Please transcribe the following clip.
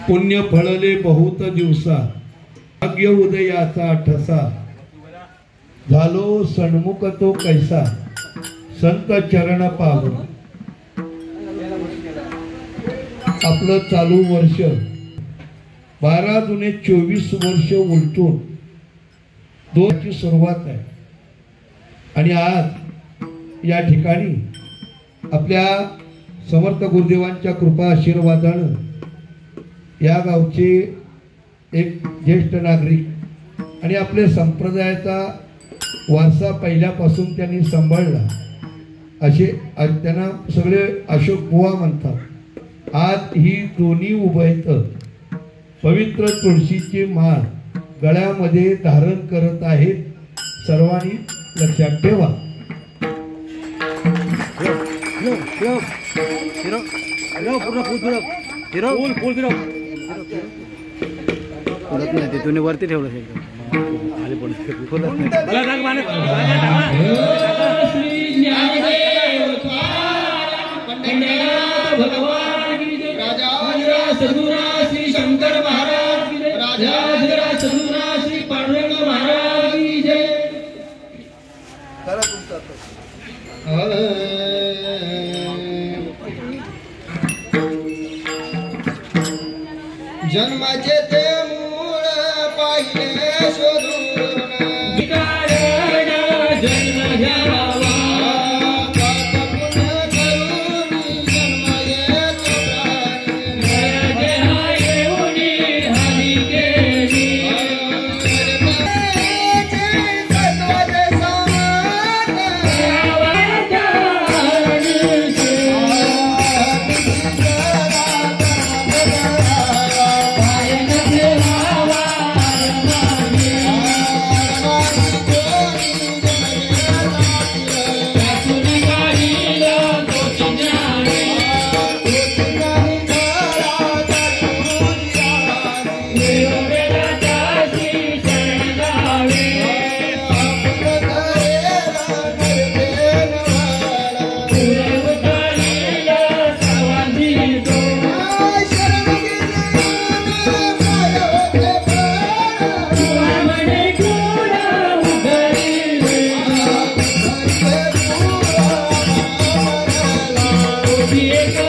पुण्य फळले बहुत दिवसा भाग्य उदयाचा ठसा झालो सन्मुख तो कैसा संत चरण पावन। आपलं चालू वर्ष 12 जुने 24 वर्ष उलटून 2 ची सुरुवात आहे आणि आज या ठिकाणी आपल्या समर्थ गुरुदेवांच्या कृपा आशीर्वादानं या गावचे एक ज्येष्ठ नागरिक आणि आपल्या संप्रदायाचा वारसा पहिल्यापासून त्यांनी सांभाळला असे त्यांना सगळे अशोक बुवा म्हणतात। आज ही दोन्ही उभयत पवित्र तुळशीची माळ गळ्यामध्ये धारण करत आहेत, सर्वांनी लक्षात ठेवा। तुम्ही वरती ठेवलं श्री शंकर महाराज की राजा सद्गुरा श्री पांडुरंग महाराज की जय। जन्माचे ते मूळ पाहिले शोधून जन्म घ्यावा एक